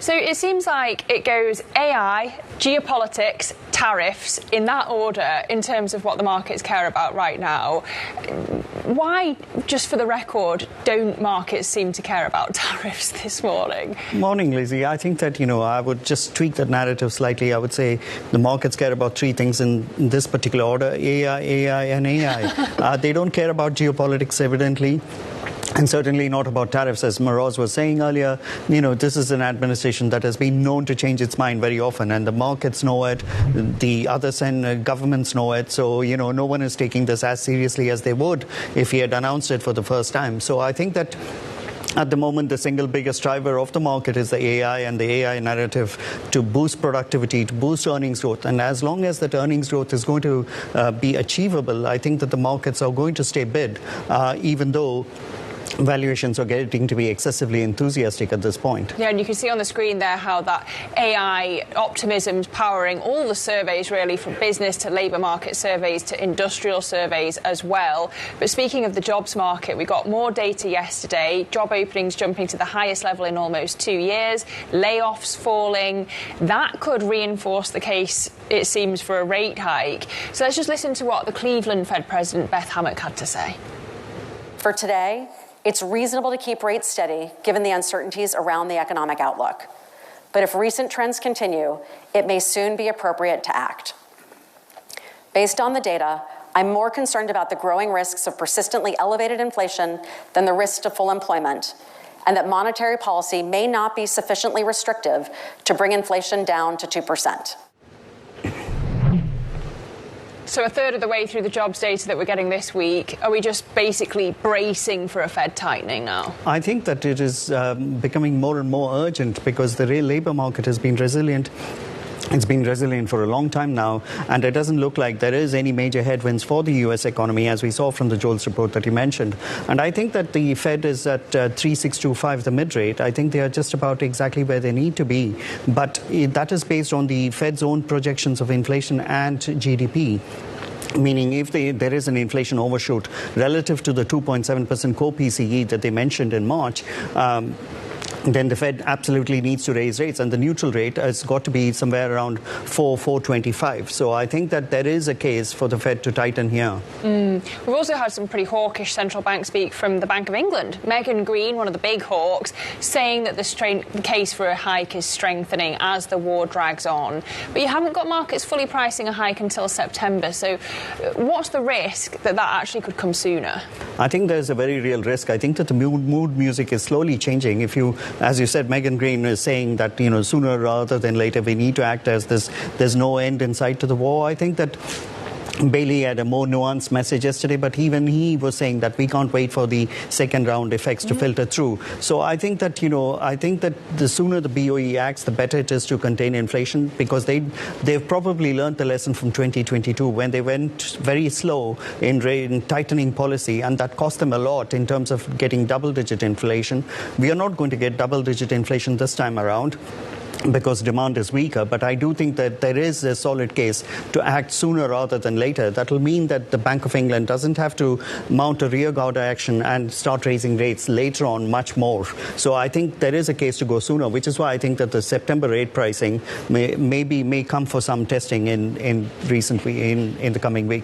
So it seems like it goes AI, geopolitics, tariffs, in that order in terms of what the markets care about right now. Why, just for the record, don't markets seem to care about tariffs this morning? Morning, Lizzy. I think that, I would just tweak that narrative slightly. I would say the markets care about three things in this particular order: AI, and AI. They don't care about geopolitics, evidently. And certainly not about tariffs, as Maroz was saying earlier. This is an administration that has been known to change its mind very often, and the markets know it, the other governments know it. So, no one is taking this as seriously as they would if he had announced it for the first time. So I think that at the moment, the single biggest driver of the market is the AI and the AI narrative to boost productivity, to boost earnings growth. And as long as that earnings growth is going to be achievable, I think that the markets are going to stay bid, even though valuations are getting to be excessively enthusiastic at this point. Yeah, and you can see on the screen there how that AI optimism is powering all the surveys, really, from business to labour market surveys to industrial surveys as well. But speaking of the jobs market, we got more data yesterday. Job openings jumping to the highest level in almost 2 years, layoffs falling. That could reinforce the case, it seems, for a rate hike. So let's just listen to what the Cleveland Fed President Beth Hammack had to say. For today, it's reasonable to keep rates steady given the uncertainties around the economic outlook. But if recent trends continue, it may soon be appropriate to act. Based on the data, I'm more concerned about the growing risks of persistently elevated inflation than the risk to full employment, and that monetary policy may not be sufficiently restrictive to bring inflation down to 2%. So a third of the way through the jobs data that we're getting this week, are we just basically bracing for a Fed tightening now? I think that it is becoming more and more urgent because the real labour market has been resilient. It's been resilient for a long time now, and it doesn't look like there is any major headwinds for the U.S. economy, as we saw from the JOLTS report that you mentioned. And I think that the Fed is at 3.625, the mid-rate. I think they are just about exactly where they need to be. But that is based on the Fed's own projections of inflation and GDP. Meaning if there is an inflation overshoot relative to the 2.7% core PCE that they mentioned in March, then the Fed absolutely needs to raise rates, and the neutral rate has got to be somewhere around 4.25. So I think that there is a case for the Fed to tighten here. We've also had some pretty hawkish central bank speak from the Bank of England. Megan Green, one of the big hawks, saying that the case for a hike is strengthening as the war drags on. But you haven't got markets fully pricing a hike until September. So what's the risk that actually could come sooner? I think there's a very real risk. I think that the mood music is slowly changing. As you said, Megan Green is saying that, sooner rather than later, we need to act as there's no end in sight to the war. I think that Bailey had a more nuanced message yesterday, but even he was saying that we can't wait for the second round effects to filter through. So I think that, the sooner the BOE acts, the better it is to contain inflation, because they've probably learned the lesson from 2022 when they went very slow in tightening policy, and that cost them a lot in terms of getting double-digit inflation. We are not going to get double-digit inflation this time around, because demand is weaker. But I do think that there is a solid case to act sooner rather than later. That will mean that the Bank of England doesn't have to mount a rearguard action and start raising rates later on much more. So I think there is a case to go sooner, which is why I think that the September rate pricing may come for some testing in the coming weeks.